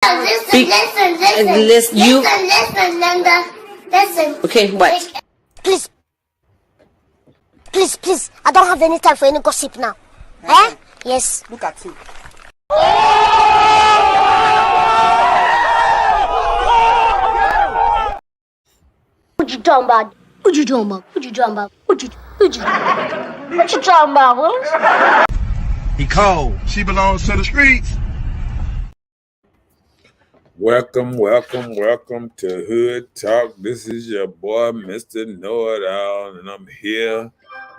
Listen. Okay, what? Please. I don't have any time for any gossip now. Eh? Yes. Look at you. What you talking about? What you talking about, Willis? He cold. She belongs to the streets. Welcome to Hood Talk. This is your boy, Mr. Know-It-All, and I'm here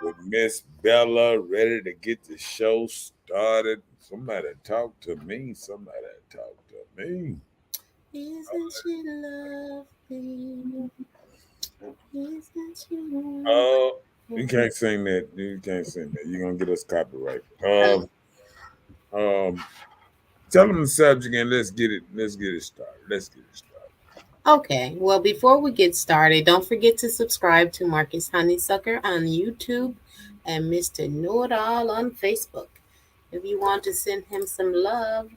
with Miss Bella, ready to get the show started. Somebody talk to me. Isn't she lovely? Isn't she lovely? Oh, you can't sing that. You're gonna get us copyright. Tell them the subject and let's get it started. Okay, well, before we get started, don't forget to subscribe to Marcus Honeysucker on YouTube and Mr. Know-It-All on Facebook. If you want to send him some love,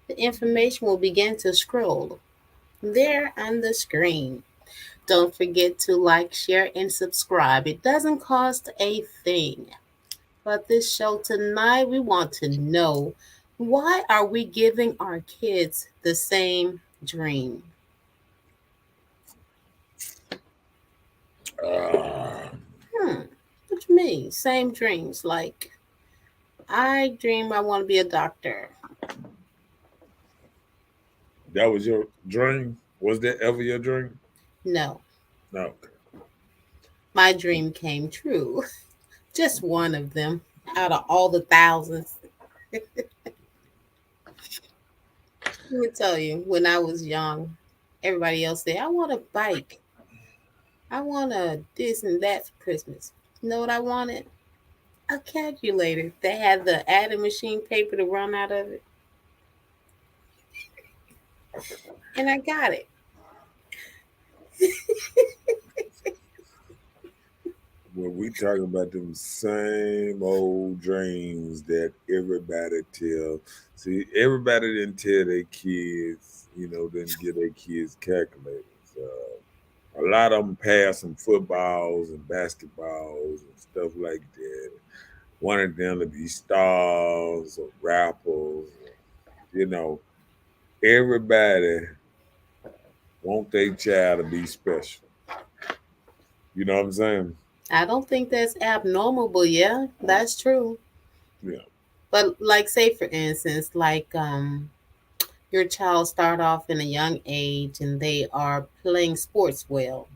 the information will begin to scroll there on the screen. Don't forget to like, share, and subscribe. It doesn't cost a thing. But this show tonight, we want to know, why are we giving our kids the same dream? What you mean? Same dreams. Like, I dream I want to be a doctor. That was your dream? Was that ever your dream? No, No. my dream came true. Just one of them out of all the thousands. Let me tell you, when I was young, everybody else said, I want a bike. I want a this and that for Christmas. You know what I wanted? A calculator that had the adding machine paper to run out of it. And I got it. Well, we talking about them same old dreams that everybody tell. See, everybody didn't tell their kids, didn't give their kids calculators. A lot of them passed some footballs and basketballs and stuff like that. Wanted them to be stars or rappers. Everybody want their child to be special. You know what I'm saying? I don't think that's abnormal, but yeah, that's true. Yeah. But like, say for instance, like your child start off in a young age and they are playing sports well.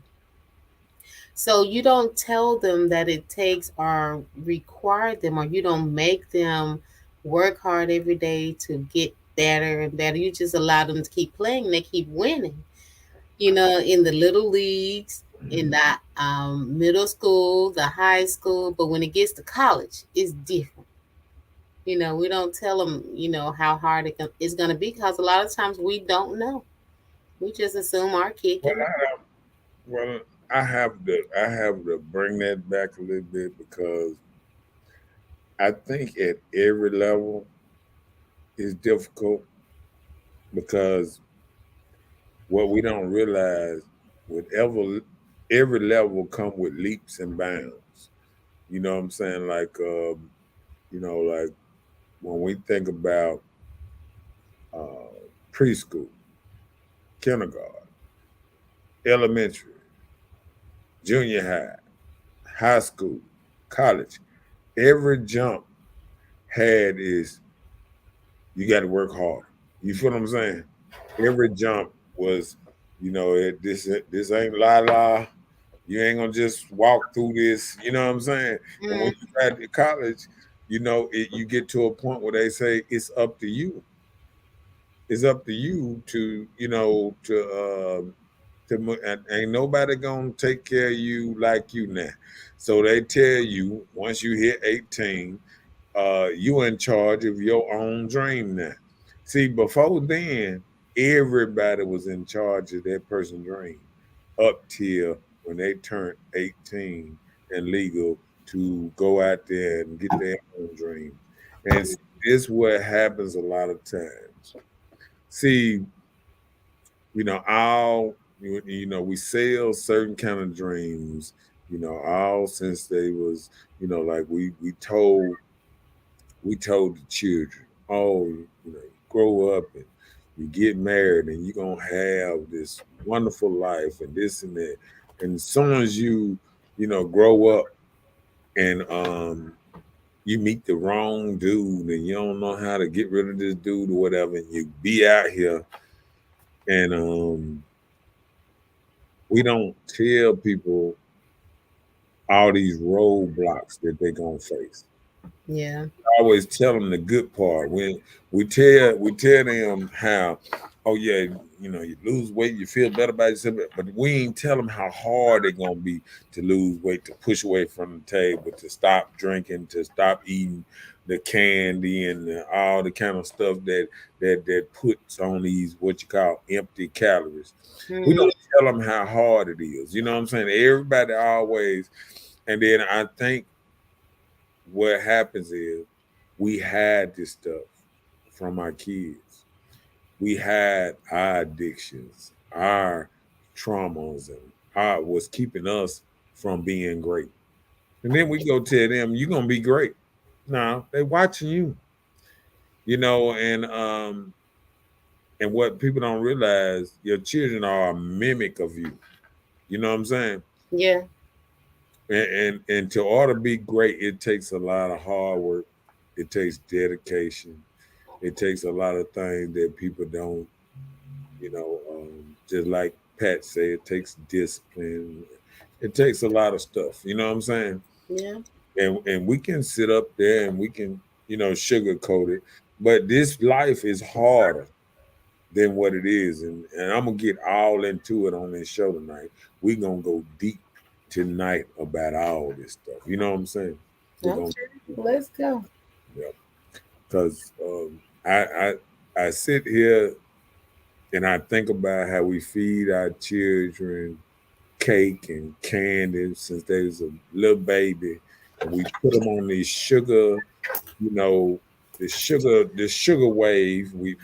So you don't tell them that it takes or require them, or you don't make them work hard every day to get better and better. You just allow them to keep playing. They keep winning. In the little leagues, in the middle school, the high school. But when it gets to college, it's different. We don't tell them, how hard it's going to be, because a lot of times we don't know. We just assume our kid can. Well, I have to bring that back a little bit, because I think at every level is difficult, because what we don't realize, with every level come with leaps and bounds. You know what I'm saying? Like like when we think about preschool, kindergarten, elementary, junior high school, college, every jump is you got to work hard. You feel what I'm saying? Every jump was, this ain't la. You ain't gonna just walk through this. You know what I'm saying? But when you got to college, you get to a point where they say it's up to you. It's up to you to, and ain't nobody gonna take care of you like you now. So they tell you, once you hit 18, you in charge of your own dream now. See, before then, everybody was in charge of that person's dream up till when they turned 18 and legal to go out there and get their own dream. And this is what happens a lot of times. See, all we sell certain kind of dreams, all since they was, like we told the children, oh, you grow up and you get married and you're gonna have this wonderful life and this and that. And as soon as grow up and you meet the wrong dude and you don't know how to get rid of this dude or whatever, and you be out here and we don't tell people all these roadblocks that they're gonna face. Yeah. I always tell them the good part. When we tell them how, oh yeah, you lose weight, you feel better about yourself, but we ain't tell them how hard they're gonna be to lose weight, to push away from the table, to stop drinking, to stop eating the candy and all the kind of stuff that puts on these what you call empty calories. We Mm. don't tell them how hard it is. You know what I'm saying? Everybody always, and then I think what happens is we had this stuff from our kids. We had our addictions, our traumas, and what's keeping us from being great. And then we go tell them, you're gonna be great. No, they watching you, and what people don't realize, your children are a mimic of you. You know what I'm saying? Yeah. And to order to be great, it takes a lot of hard work. It takes dedication. It takes a lot of things that people don't, just like Pat said, it takes discipline. It takes a lot of stuff. You know what I'm saying? Yeah. And we can sit up there and we can, sugarcoat it, but this life is harder than what it is. And I'm gonna get all into it on this show tonight. We're gonna go deep tonight about all this stuff. You know what I'm saying? We're gonna, Okay. Let's go. yeah. Because I sit here and I think about how we feed our children cake and candy since they was a little baby, and we put them on these sugar, you know, the sugar wave. We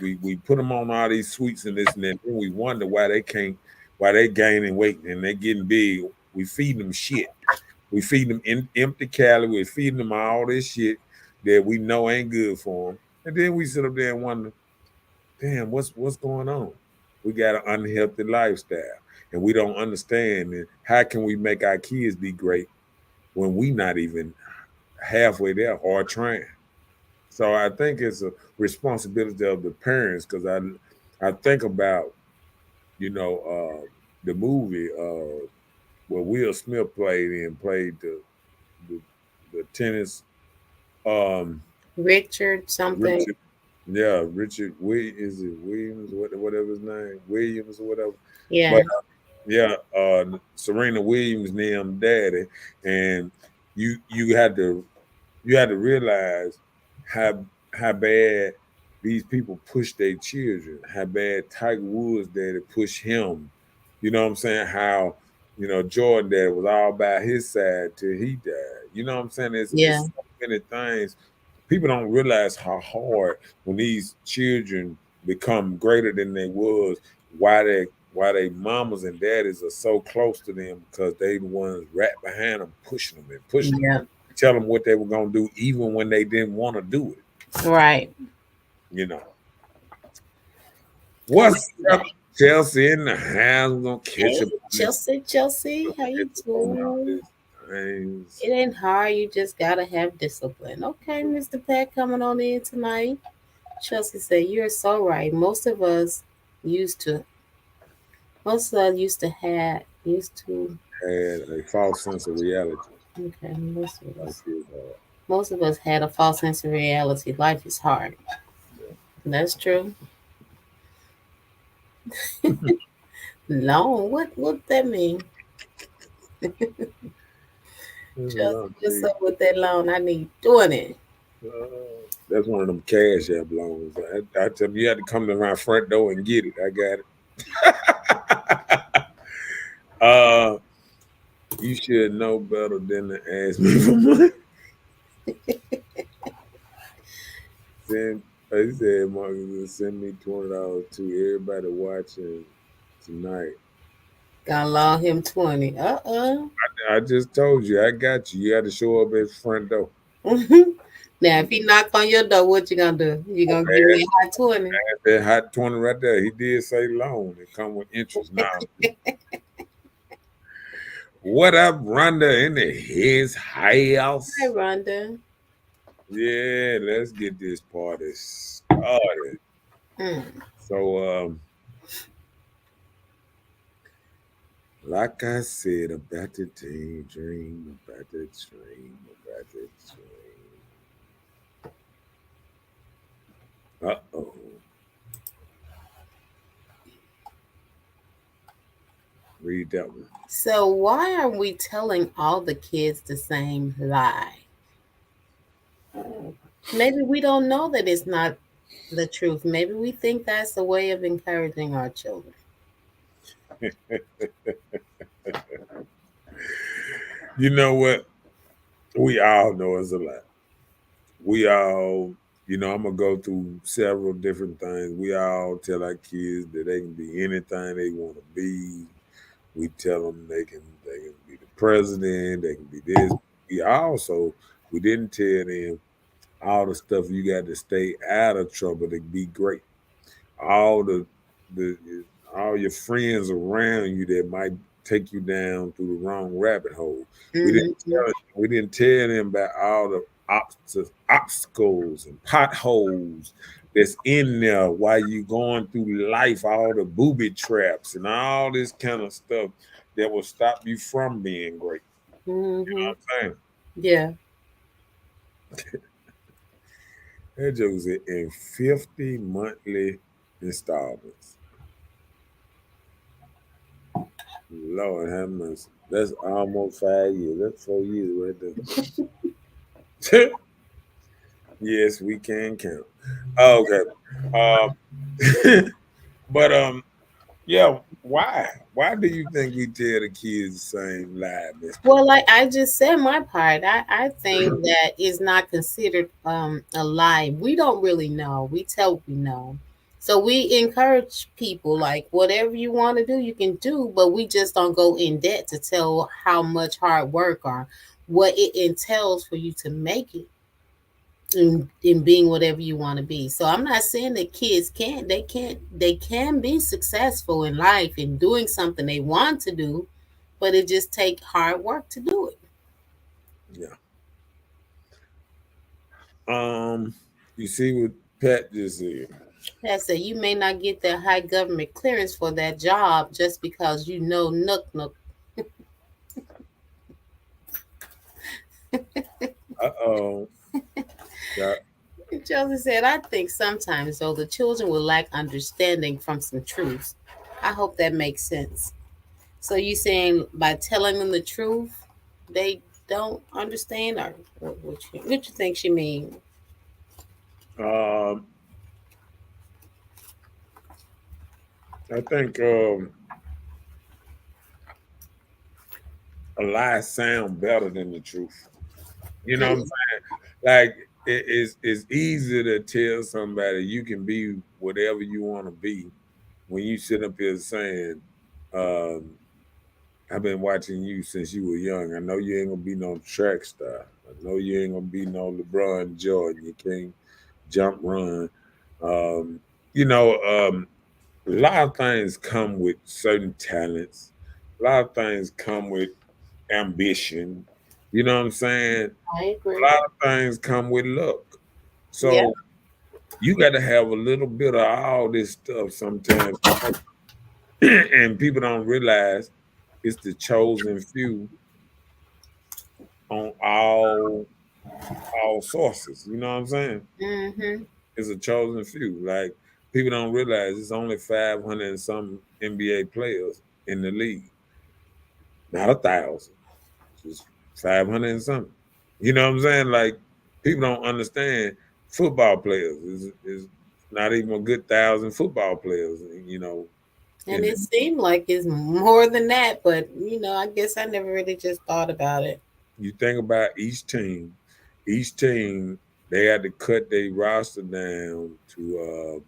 put them on all these sweets and this and that. Then we wonder why they gaining weight and they getting big. We feed them shit. We feed them empty calories. We feeding them all this shit that we know ain't good for them. And then we sit up there and wonder, damn, what's going on? We got an unhealthy lifestyle, and we don't understand. And how can we make our kids be great when we not even halfway there or trying? So I think it's a responsibility of the parents because I think about the movie where Will Smith played the, the tennis Richard something. Richard. Yeah, Richard is it Williams, whatever his name, Williams or whatever. Yeah. But yeah, Serena Williams named daddy, and you had to realize how bad these people push their children, how bad Tiger Woods daddy pushed him. You know what I'm saying? How Jordan dad was all by his side till he died. You know what I'm saying? It's Yeah. so many things. People don't realize how hard when these children become greater than they was, why they mamas and daddies are so close to them because they the ones right behind them, pushing them and pushing them, Yeah. tell them what they were gonna do, even when they didn't want to do it. Right. You know. What's up, Chelsea in the house? We're gonna catch Hey, up. Chelsea, how you doing? It ain't hard. You just gotta have discipline. Okay, Mr. Pat coming on in tonight. Chelsea said, "You're so right. Used to, most of us used to. Had a false sense of reality. Okay, Life is hard. most of us had a false sense of reality. Life is hard. That's true. Long. What that mean? There's a Chelsea, lot of what's things. up with that loan? I need doing it. Uh, that's one of them cash app loans. I tell you, you had to come to my front door and get it. I got it. uh, you should know better than to ask me for money. He said, Marcus will send me $20 to everybody watching tonight. Gonna loan him 20. I just told you, I got you. You had to show up at the front door. Now, if he knock on your door, what you gonna do? You gonna give me a hot 20? That hot 20 right there. He did say loan. It come with interest now. What up, Rhonda in his house? Hi, Rhonda. Yeah, let's get this party started. So, like I said, about the daydream, about the dream, about the dream. Uh-oh. Read that one. So why are we telling all the kids the same lie? Maybe we don't know that it's not the truth. Maybe we think that's a way of encouraging our children. You know what? We all know it's a lie. We all, I'm going to go through several different things. We all tell our kids that they can be anything they want to be. We tell them they can be the president, they can be this. We didn't tell them all the stuff you got to stay out of trouble to be great. All all your friends around you that might take you down through the wrong rabbit hole. We didn't tell them about all the obstacles and potholes that's in there while you going through life, all the booby traps and all this kind of stuff that will stop you from being great. You know what I'm saying? Yeah. That joke was in 50 monthly installments. Lord have mercy. That's almost 5 years. That's 4 years right there. Yes, we can count. Okay. But yeah, why? Why do you think we tell the kids the same lie, Miss? Well, like I just said my part. I think that is not considered a lie. We don't really know. We tell what we know. So we encourage people like whatever you want to do, you can do, but we just don't go in debt to tell how much hard work or what it entails for you to make it in being whatever you want to be. So I'm not saying that kids they can be successful in life in doing something they want to do, but it just take hard work to do it. Yeah. You see what Pat just said. Pat said you may not get that high government clearance for that job just because you know nook. Uh-oh. Yeah. Chelsea said, I think sometimes, though, the children will lack understanding from some truths. I hope that makes sense. So you saying by telling them the truth, they don't understand, or what you think she mean? I think a lie sound better than the truth. You know what I'm saying? Like it's easy to tell somebody you can be whatever you want to be when you sit up here saying, I've been watching you since you were young. I know you ain't gonna be no track star. I know you ain't gonna be no LeBron Jordan. You can't jump run. A lot of things come with certain talents. A lot of things come with ambition. You know what I'm saying? I agree. A lot of things come with luck. So you got to have a little bit of all this stuff sometimes. And people don't realize it's the chosen few on all sources. You know what I'm saying? Mm-hmm. It's a chosen few. Like people don't realize it's only 500 and some NBA players in the league. Not 1,000. Just 500 and something. You know what I'm saying? Like people don't understand football players is not even a good 1,000 football players, And it seemed like it's more than that, but I guess I never really just thought about it. You think about each team, they had to cut their roster down to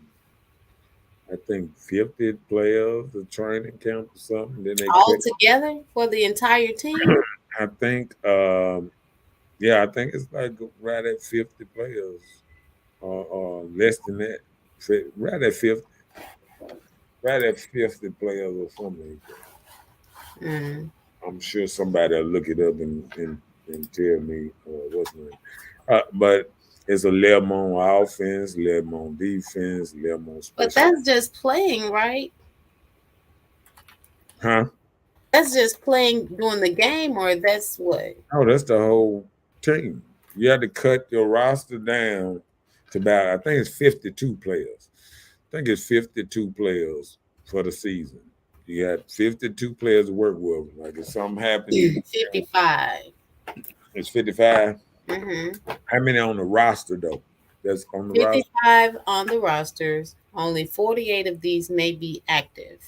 I think 50 players, the training camp or something. Then they All cut. together for the entire team? I think, yeah, I think it's like right at 50 players, or less than that. Right at 50, right at 50 players or something like that. Mm. I'm sure somebody will look it up and tell me what's name. But it's 11 on offense, 11 on defense, 11 on But special. that's just playing, right? Huh? That's just playing during the game, or that's what? Oh, that's the whole team. You had to cut your roster down to about, I think it's 52 players. I think it's 52 players for the season. You had 52 players to work with. Like if something happened, 55. it's 55. Mm-hmm. How many on the roster though? That's on the roster. 55 on the rosters. Only 48 of these may be active.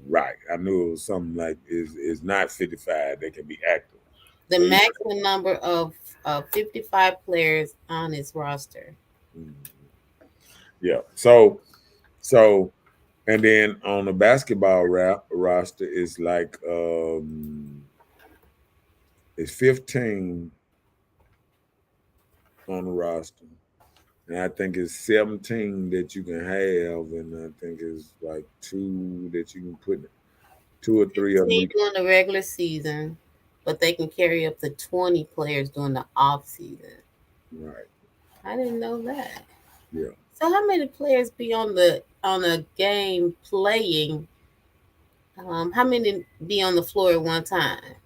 Right. I knew it was something like is not 55. They can be active. The So you- maximum number of 55 players on its roster. Yeah. So and then on the basketball roster is like it's 15 on the roster. And I think it's 17 that you can have, and I think it's like 2 that you can put 2 or 3 of them. Team during the regular season, but they can carry up to 20 players during the off season. Right. I didn't know that. Yeah. So how many players be on a game playing? How many be on the floor at one time?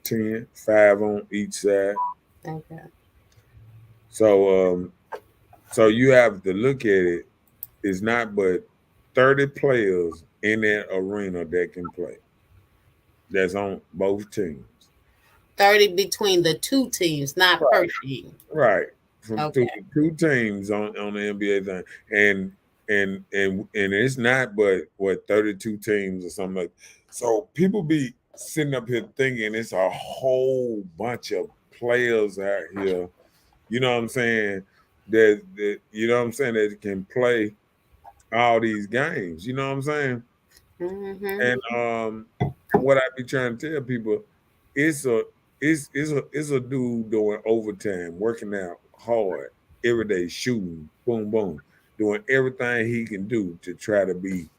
10, 5 on each side. Okay. So so you have to look at it. It's not but 30 players in that arena that can play. That's on both teams. 30 between the two teams, not per team. Right. From Okay. two teams on the NBA thing. And it's not but what 32 teams or something like. So people be sitting up here thinking it's a whole bunch of players out here. You know what I'm saying? That you know what I'm saying, that can play all these games. You know what I'm saying? Mm-hmm. And what I be trying to tell people, it's a dude doing overtime, working out hard every day, shooting, boom, boom, doing everything he can do to try to make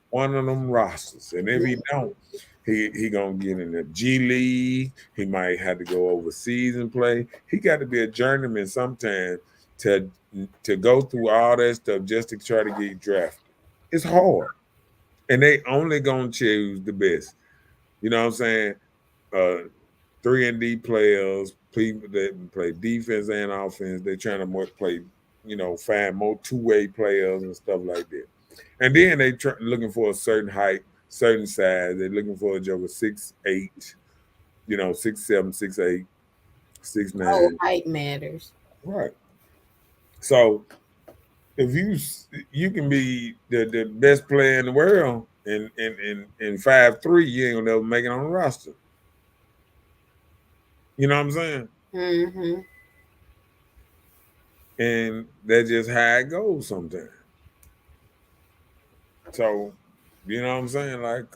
one of them rosters. And if he don't, he gonna get in the G League. He might have to go overseas and play. He got to be a journeyman sometime to go through all that stuff just to try to get drafted. It's hard, and they only gonna choose the best. You know what I'm saying? 3-and-D players, people that play defense and offense. They trying to play, find more two-way players and stuff like that. And then they looking for a certain height, certain size. They're looking for a joker 6'8", 6'7", 6'8", 6'9". Oh, height matters. Right. So if you can be the best player in the world in 5'3", you ain't gonna never make it on the roster. You know what I'm saying? Mm-hmm. And that's just how it goes sometimes. So, you know what I'm saying? Like,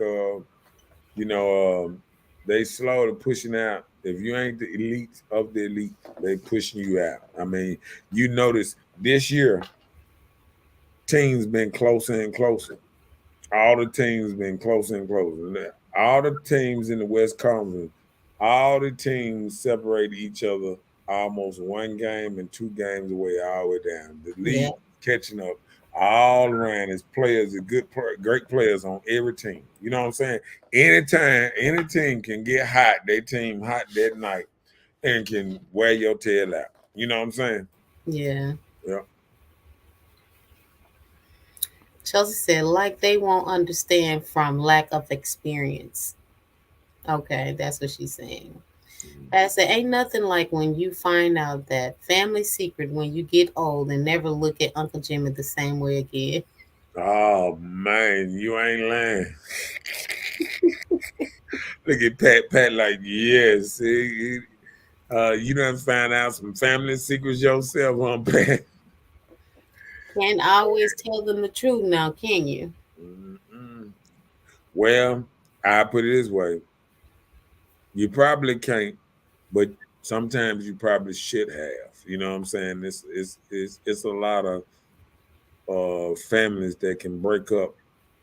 they slowly pushing out. If you ain't the elite of the elite, they pushing you out. I mean, you notice this year, teams been closer and closer. All the teams been closer and closer. All the teams in the West Conference, all the teams separate each other almost 1 game and 2 games away all the way down. The league catching up all around. Is players, great players on every team. You know what I'm saying? Anytime any team can get hot, their team hot that night, and can wear your tail out. You know what I'm saying? Yeah. Yeah. Chelsea said, like they won't understand from lack of experience. Okay, that's what she's saying. I said, ain't nothing like when you find out that family secret when you get old and never look at Uncle Jimmy the same way again. Oh man, you ain't lying. Look at Pat like, yes. You done find out some family secrets yourself, huh, Pat? Can't always tell them the truth now, can you? Mm-mm. Well, I put it this way: you probably can't, but sometimes you probably should have. You know what I'm saying? It's a lot of families that can break up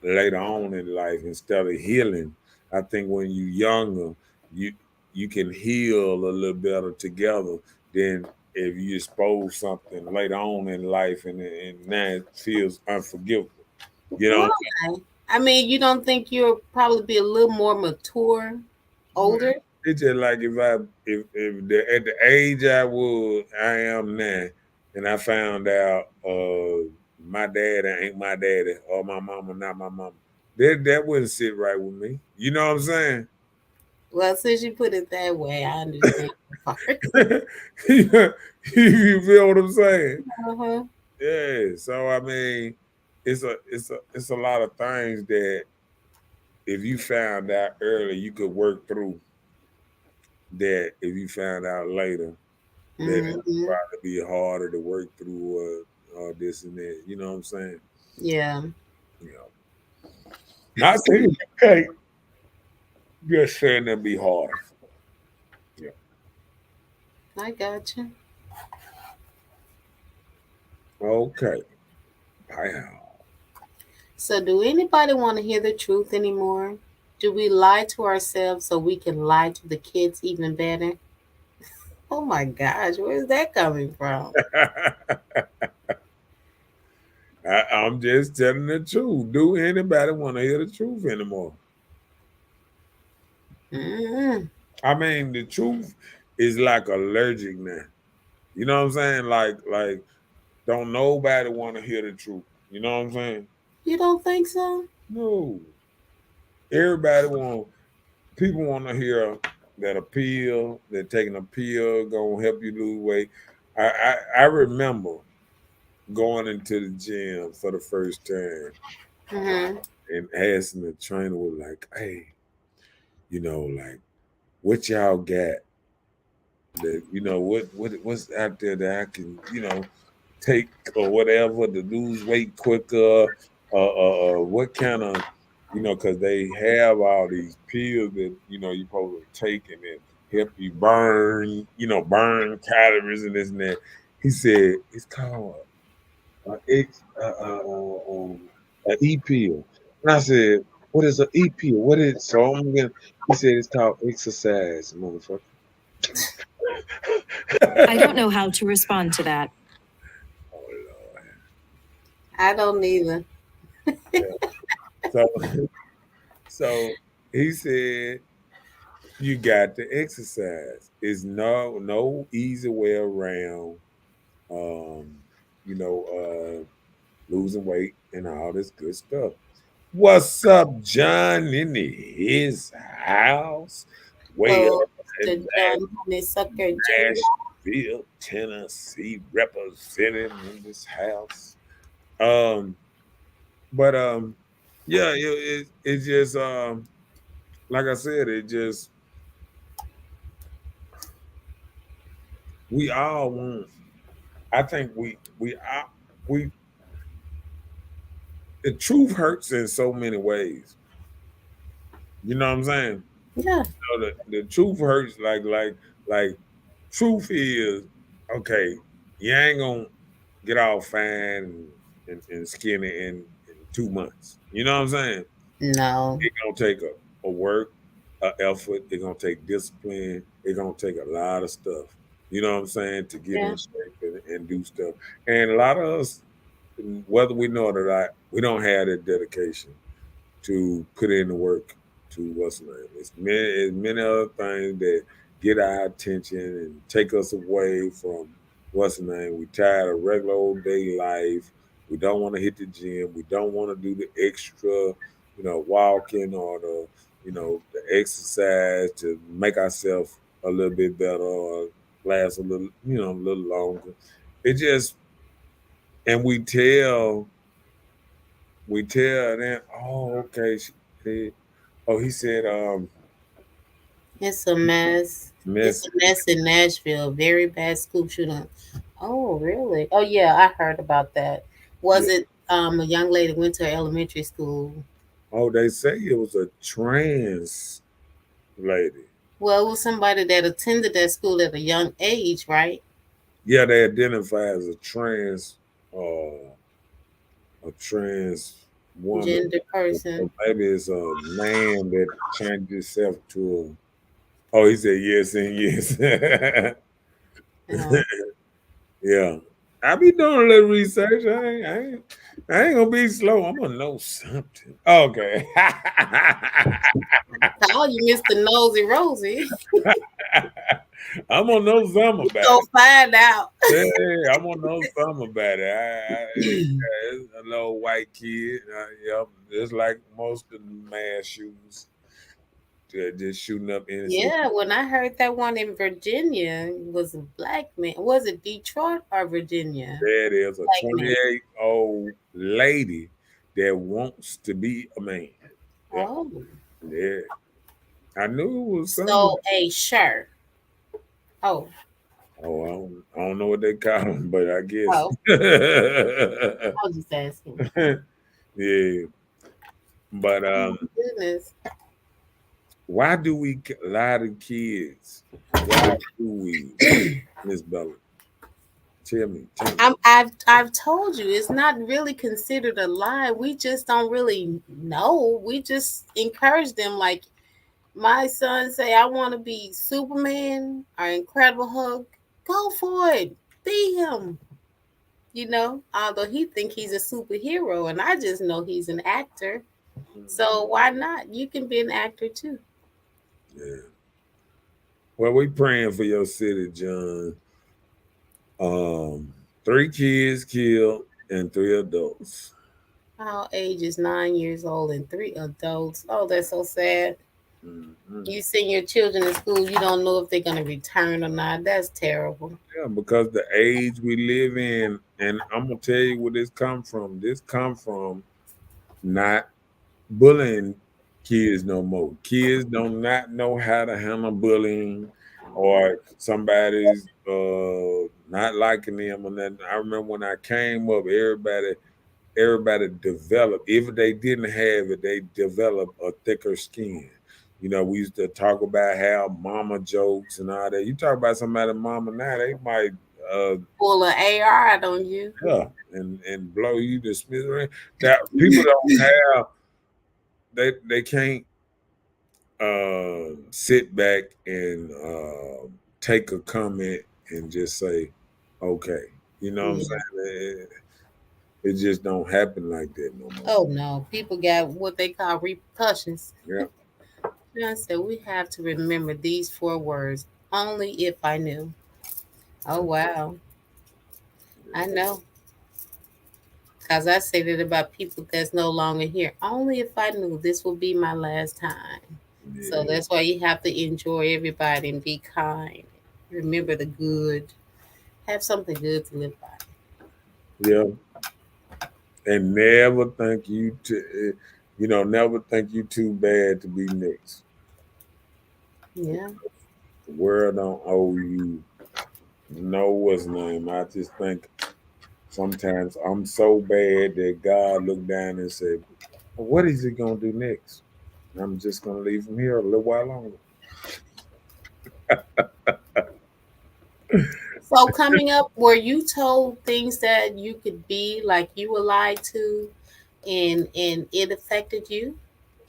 later on in life instead of healing. I think when you're younger, you you can heal a little better together than if you expose something later on in life and now it feels unforgivable. You know, Why? I mean, you don't think you'll probably be a little more mature, well, older? it's just like at the age I am now, and I found out my dad ain't my daddy or my mama not my mama. That wouldn't sit right with me. You know what I'm saying? Well, since you put it that way, I understand the part. You feel what I'm saying? Uh-huh. Yeah. So I mean, it's a lot of things that if you found out early, you could work through. That if you found out later, that it would Hmm. probably be harder to work through or this and that. You know what I'm saying? Yeah, You know, not saying you can't, just saying it'd be harder. Yeah. I got you. Okay. Wow. So, do anybody want to hear the truth anymore? Do we lie to ourselves so we can lie to the kids even better? Oh my gosh, where's that coming from? I'm just telling the truth. Do anybody want to hear the truth anymore? Mm-hmm. I mean, the truth is like allergic now. You know what I'm saying? Like, don't nobody want to hear the truth. You know what I'm saying? You don't think so? No. Everybody want people want to hear that a pill, that taking a pill gonna help you lose weight. I remember going into the gym for the first time Mm-hmm. and asking the trainer was like, hey, like what y'all got that what's out there that I can, take or whatever to lose weight quicker, what kind of, because they have all these pills that you supposed to take and then help you burn calories and this and that. He said it's called X an E pill, and I said, "What is an E pill? What is?" So I'm gonna. He said it's called exercise, motherfucker. I don't know how to respond to that. Oh Lord. I don't either. Yeah. So so he said you got to exercise. It's no easy way around um, you know, losing weight and all this good stuff. What's up, John in his house? Way Hello, up Mr. in John Honeysucker Jr. Nashville, Tennessee, representing in this house. Um, but yeah, it just like I said, it just we all want. I think we the truth hurts in so many ways. You know what I'm saying? Yeah, The truth hurts like truth is okay. You ain't gonna get all fine and skinny in 2 months. You know what I'm saying? no, It's gonna take a work, a effort. It's gonna take discipline. It's gonna take a lot of stuff. You know what I'm saying to get yeah, in shape and do stuff. And a lot of us, whether we know it or not, we don't have that dedication to put in the work to what's name. It's many other things that get our attention and take us away from what's the name. We tired of regular old day life. We don't want to hit the gym. We don't want to do the extra, walking or the exercise to make ourselves a little bit better or last a little longer. It just and we tell them, oh, okay. He said, it's a mess. It's Miss, a mess in Nashville. Very bad school shooting. Oh, really? Oh, yeah, I heard about that. Was Yeah. it a young lady went to elementary school? Oh, they say it was a trans lady. Well, it was somebody that attended that school at a young age, right? Yeah, they identify as a trans woman. Gender Or person. maybe it's a man that changed himself to a. Oh, he said yes and yes. Uh, Yeah. I be doing a little research. I ain't gonna be slow. I'm gonna know something. Okay. call you Mr. Nosy Rosie. I'm gonna know something about Go it. find out. Yeah, I'm gonna know something about it. It's a little white kid. Yep, just like most of the mass shooters, just shooting up innocent. Yeah, when I heard that one in Virginia was a black man. Was it Detroit or Virginia? There is a Black man. 28-year-old lady that wants to be a man. Yeah, Oh, yeah. I knew it was something. so a sure. Oh, Oh, I don't know what they call him, but I guess. oh. I was just asking. Yeah. But Oh, goodness. why do we lie to kids? Why do we, Miss Bella? Tell me. I've told you it's not really considered a lie. We just don't really know. We just encourage them. Like my son say, I want to be Superman or Incredible Hulk. Go for it. Be him. Although he think he's a superhero, and I just know he's an actor. So why not? You can be an actor too. Yeah. Well, we praying for your city, John. 3 kids killed and 3 adults. Our age is 9 years old and 3 adults. Oh, that's so sad. Mhm. You send your children to school, you don't know if they're gonna return or not. That's terrible. Yeah, because the age we live in, and I'm gonna tell you where this come from. This come from not bullying kids no more. Kids do not know how to handle bullying or somebody's not liking them. And then I remember when I came up, everybody developed. If they didn't have it, they developed a thicker skin. We used to talk about how mama jokes and all that. You talk about somebody mama now, they might Pull an AR, don't you? yeah, and blow you to smithereens. That people don't have they can't sit back and take a comment and just say, okay. You know what I'm Yeah. saying? It just don't happen like that no more. Oh no, people got what they call repercussions. Yeah. John said we have to remember these 4 words. Only if I knew. Oh wow. I know. Cause I said it about people that's no longer here. Only if I knew this will be my last time. So Yeah. that's why you have to enjoy everybody and be kind. Remember the good. Have something good to live by. Yeah. And never think never think you too bad to be next. Yeah. The world don't owe you no what's name. I just think sometimes I'm so bad that God looked down and said, well, what is he gonna do next? And I'm just gonna leave him here a little while longer. So coming up, were you told things that you could be like you were lied to, and it affected you,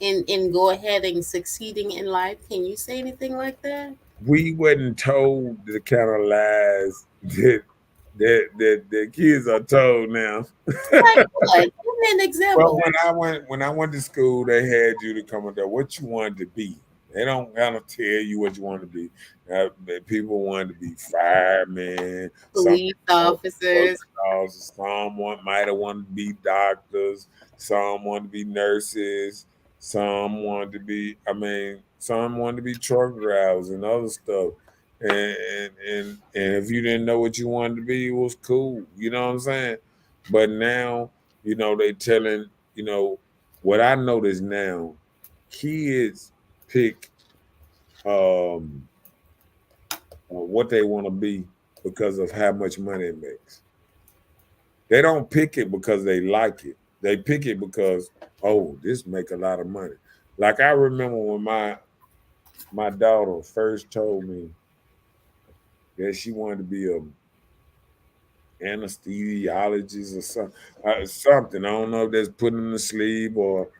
and go ahead and succeeding in life? Can you say anything like that? We wasn't told the kind of lies that kids are told now. Like what? Give me an Well, example. when I went to school, they had you to come up there what you wanted to be. They don't kind of tell you what you want to be. People wanted to be firemen, Police officers. some might have wanted to be doctors, some wanted to be nurses, some wanted to be truck drivers and other stuff. And if you didn't know what you wanted to be, it was cool. You know what I'm saying? But now, they telling, what I notice now, kids pick what they want to be because of how much money it makes. They don't pick it because they like it. They pick it because, oh, this make a lot of money. Like I remember when my daughter first told me that she wanted to be a anesthesiologist or something. I don't know if that's putting them to sleep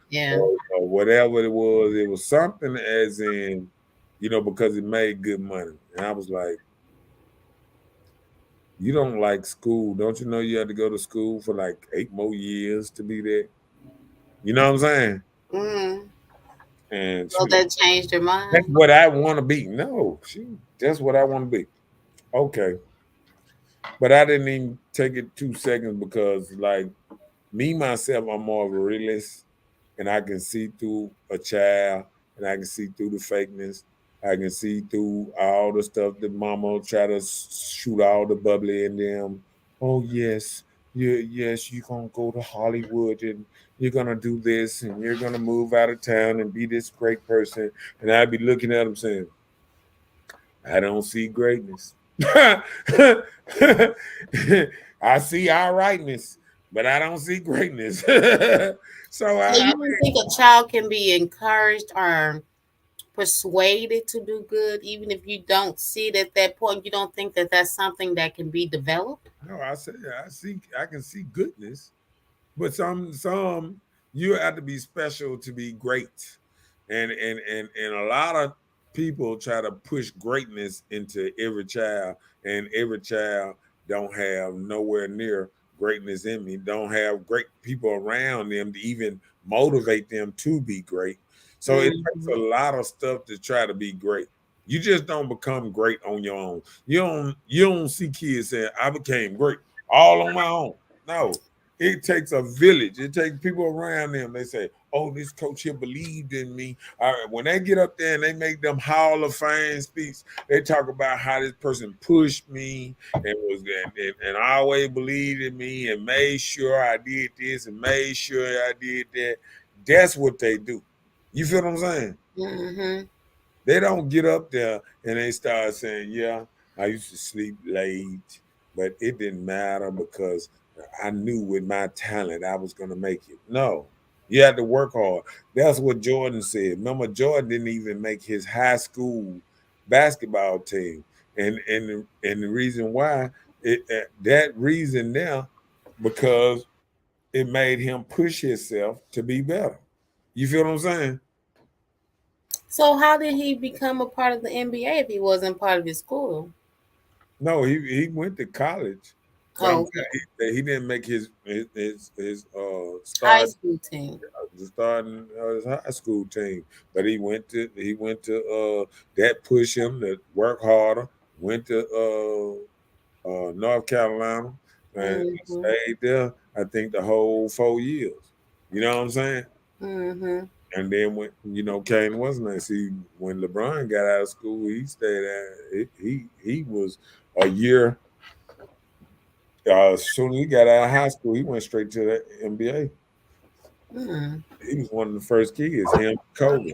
Yeah. or whatever it was. It was something as in, because it made good money. And I was like, you don't like school. Don't you know you had to go to school for like 8 more years to be there? You know what I'm saying? Mm. And So that changed her that's mind. what I want to be. No, that's what I want to be. Okay. But I didn't even take it 2 seconds because, like, me, myself, I'm more of a realist and I can see through a child and I can see through the fakeness. I can see through all the stuff that mama try to shoot all the bubbly in them. Oh, yes, yes, you're going to go to Hollywood and you're going to do this and you're going to move out of town and be this great person. And I'd be looking at them saying, I don't see greatness. I see all rightness, but I don't see greatness. So So you don't think a child can be encouraged or persuaded to do good, even if you don't see it at that point? You don't think that that's something that can be developed? no, I can see goodness, but some you have to be special to be great, and a lot of people try to push greatness into every child, and every child don't have nowhere near greatness in me, don't have great people around them to even motivate them to be great. So it takes a lot of stuff to try to be great. You just don't become great on your own. You don't see kids saying, I became great all on my own. No, it takes a village. It takes people around them. They say, oh, this coach here believed in me. All right, when they get up there and they make them Hall of Fame speech, they talk about how this person pushed me and always believed in me and made sure I did this and made sure I did that. That's what they do. You feel what I'm saying? Mm-hmm. They don't get up there and they start saying, yeah, I used to sleep late, but it didn't matter because I knew with my talent I was going to make it. No, you had to work hard. That's what Jordan said. Remember, Jordan didn't even make his high school basketball team. And the reason why, that reason there, because it made him push himself to be better. You feel what I'm saying? So how did he become a part of the NBA if he wasn't part of his school? No, he went to college, but I'm Oh, saying he didn't make his high start school team. starting his high school team. But he went to that pushed him to work harder. Went to North Carolina and Mm-hmm. stayed there. I think the whole 4 years. You know what I'm saying? Mm-hmm. And then when Kane wasn't there. See, when LeBron got out of school, he stayed at he was a year. As soon as he got out of high school, he went straight to the NBA. Mm. He was one of the first kids. Him, Kobe.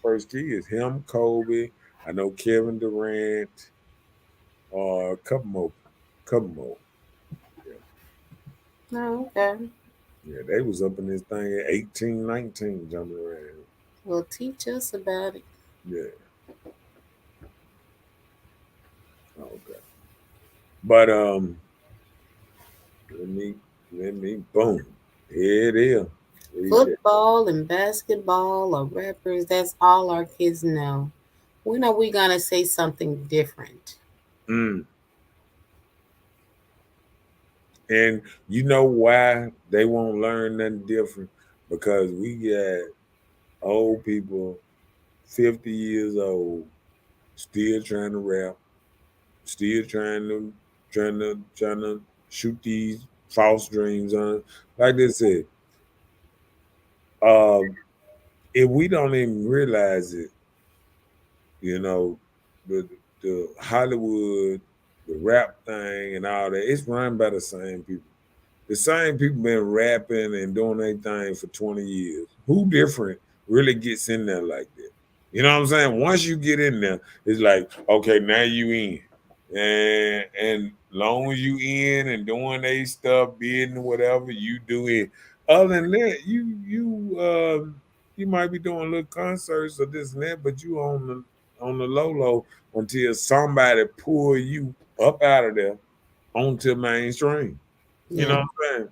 First kids. Him, Kobe. I know Kevin Durant. A couple more. Couple more. Oh, okay. Yeah, they was up in this thing at 18, 19, jumping around. Well, teach us about it. Yeah. Okay. But let me boom. Here it is. Football and basketball are rappers. That's all our kids know. When are we gonna say something different? Mm. And you know why they won't learn nothing different? Because we got old people, 50 years old, still trying to rap, still trying to shoot these false dreams on. Like they said, if we don't even realize it, you know, the Hollywood, the rap thing and all that, it's run by the same people. The same people been rapping and doing their thing for 20 years. Who different really gets in there like that? You know what I'm saying? Once you get in there, it's like, okay, now you in. Long as you in and doing a stuff, bidding whatever you do it. Other than that, you might be doing little concerts or this and that, but you on the low until somebody pull you up out of there onto mainstream. You know Yeah. what I'm saying?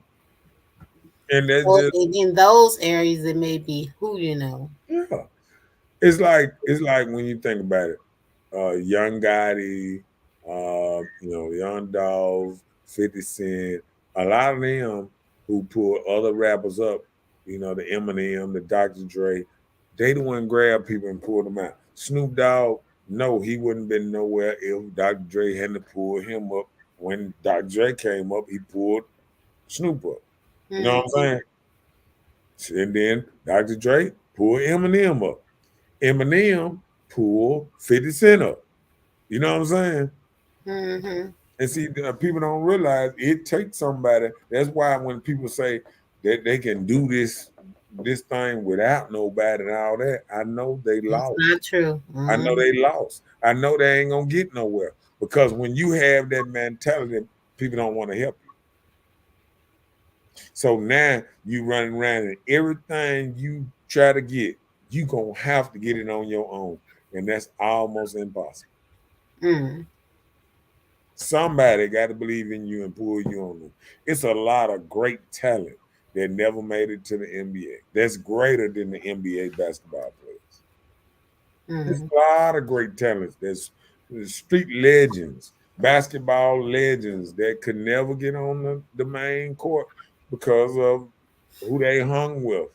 And that's Well, just in those areas, it may be who you know. yeah. It's like when you think about it, Young Gotti, Young Dolph, 50 Cent, a lot of them who pull other rappers up, the Eminem, the Dr. Dre, they the one grab people and pull them out. Snoop Dogg, no, he wouldn't been nowhere if Dr. Dre hadn't pulled him up. When Dr. Dre came up, he pulled Snoop up. You know what I'm Mm-hmm. saying? And then Dr. Dre pulled Eminem up. Eminem pulled 50 Cent up. You know what I'm saying? Mm-hmm. And see, people don't realize it takes somebody. That's why when people say that they can do this thing without nobody and all that, I know they It's lost. not true. I know Mm-hmm. they lost. I know they ain't gonna get nowhere because when you have that mentality, people don't want to help you. So now you running around and everything you try to get, you gonna have to get it on your own, and that's almost impossible. Mm. Somebody got to believe in you and pull you on them. It's a lot of great talent that never made it to the NBA. That's greater than the NBA basketball players. There's Mm. a lot of great talents. There's street legends, basketball legends that could never get on the main court because of who they hung with,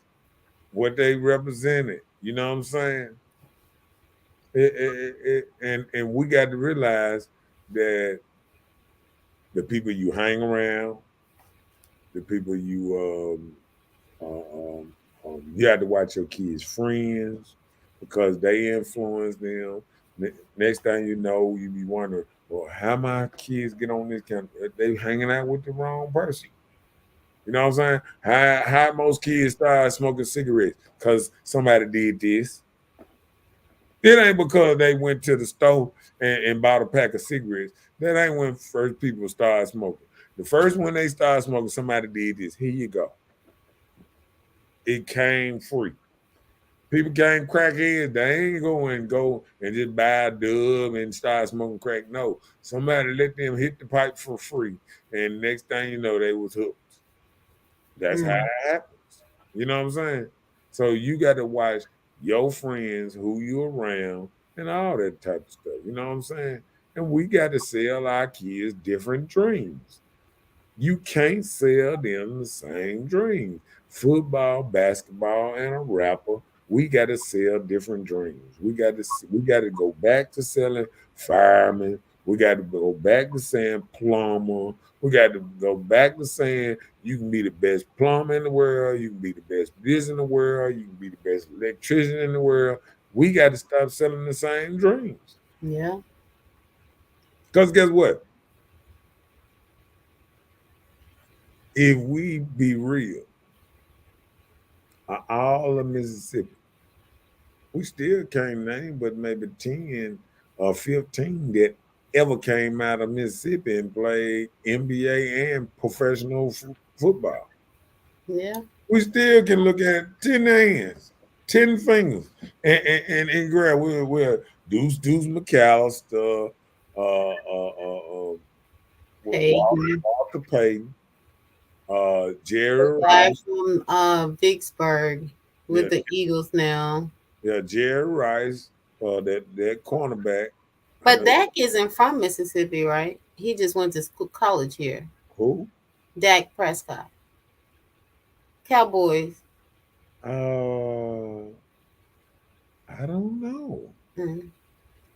what they represented. You know what I'm saying? And we got to realize that the people you hang around, the people you have to watch your kids' friends because they influence them. Next thing you know, you be wondering, well, how my kids get on this kind of, they hanging out with the wrong person. You know what I'm saying? How most kids start smoking cigarettes? Because somebody did this. It ain't because they went to the store and bought a pack of cigarettes. That ain't when first people start smoking. The first one they start smoking, somebody did this. Here you go. It came free. People came crackheads. They ain't go and just buy a dub and start smoking crack. No, somebody let them hit the pipe for free, and next thing you know, they was hooked. That's how Mm. it happens. You know what I'm saying? So you got to watch your friends, who you around, and all that type of stuff. You know what I'm saying? And we got to sell our kids different dreams. You can't sell them the same dreams. Football, basketball, and a rapper. We got to sell different dreams. We got to go back to selling firemen. We got to go back to saying plumber. We got to go back to saying you can be the best plumber in the world. You can be the best this in the world. You can be the best electrician in the world. We got to stop selling the same dreams. Yeah. Because guess what? If we be real, all of Mississippi, we still can't name but maybe 10 or 15 that ever came out of Mississippi and played NBA and professional football. Yeah. We still can look at 10 hands, 10 fingers, and grab we're Deuce McAllister, Peyton. Walter Payton, The Jerry guy Rice, from Vicksburg yeah, with the Eagles now. yeah, Jerry Rice, that cornerback. I But know Dak isn't from Mississippi, right? He just went to school, college here. who. Dak Prescott. Cowboys. Uh, I don't know. Mm.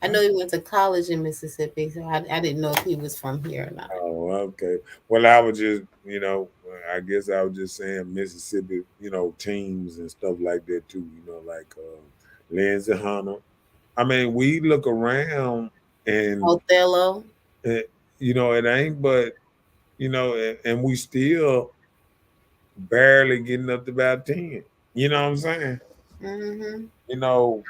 I I, know he went to college in Mississippi, so I didn't know if he was from here or not. oh, okay. Well, I was just, I guess I was just saying Mississippi, teams and stuff like that too. Like Lindsey Hunter. I mean, we look around and Othello. it, it ain't, but and we still barely getting up to about 10. You know what I'm saying? Mm-hmm. You know,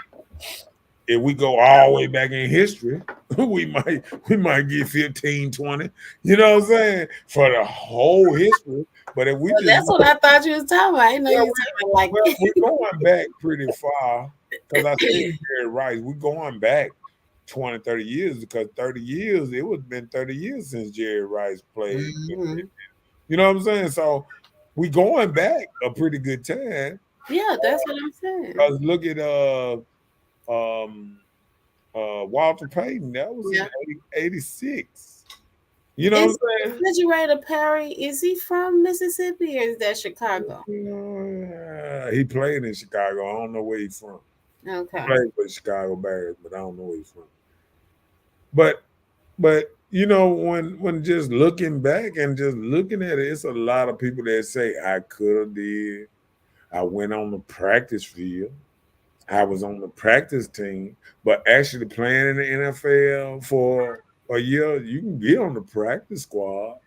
if we go all the way back in history, we might get 15, 20, you know what I'm saying, for the whole history. But if we Well, just that's what I thought you was talking about. I didn't know you was talking about well, like we're going back pretty far because I said Jerry Rice. We're going back 20, 30 years because 30 years, it would have been 30 years since Jerry Rice played. Mhm. You know what I'm saying? So we going back a pretty good time. Yeah, that's what I'm saying. Because look at Walter Payton. That was Yeah. in 86. You know Is what I'm saying? Refrigerator Perry, is he from Mississippi or is that Chicago? He played in Chicago. I don't know where he's from. Okay. Played for Chicago Bears, but I don't know where he's from. But you know, when just looking back and just looking at it, it's a lot of people that say I could have did. I went on the practice field. I was on the practice team, but actually playing in the NFL for a year, you can get on the practice squad,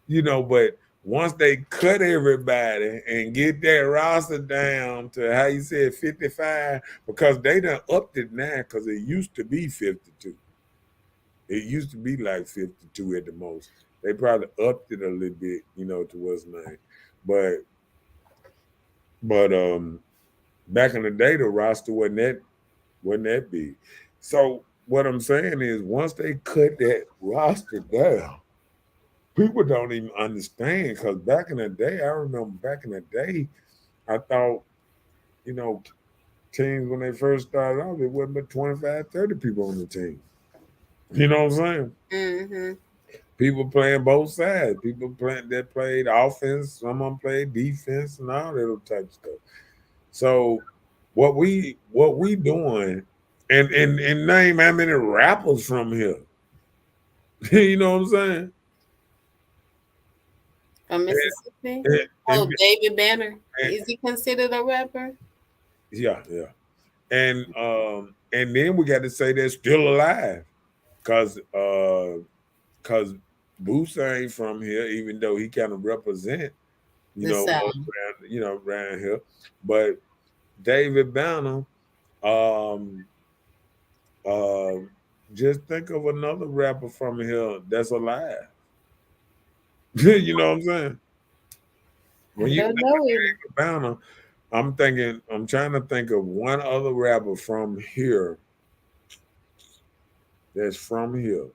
you know, but once they cut everybody and get that roster down to how you said 55, because they done upped it now because it used to be 52. It used to be like 52 at the most. They probably upped it a little bit, you know, to what's name. But back in the day, the roster wasn't that big. So what I'm saying is, once they cut that roster down, people don't even understand. Because back in the day, I remember back in the day, I thought, you know, teams when they first started off, it wasn't but 25, 30 people on the team. You know what I'm saying? Mm-hmm. People playing both sides. People that played offense, some of them played defense, and all that type of stuff. So what we doing, and name how many rappers from here. You know what I'm saying? From Mississippi? And David Banner. Is he considered a rapper? yeah. And then we got to say they're still alive. Cause Boosie ain't from here, even though he kind of represent, The South. around here. But David Banner, just think of another rapper from here that's alive. You know what I'm saying? When I you don't think know of him. David Banner, I'm trying to think of one other rapper from here that's from here.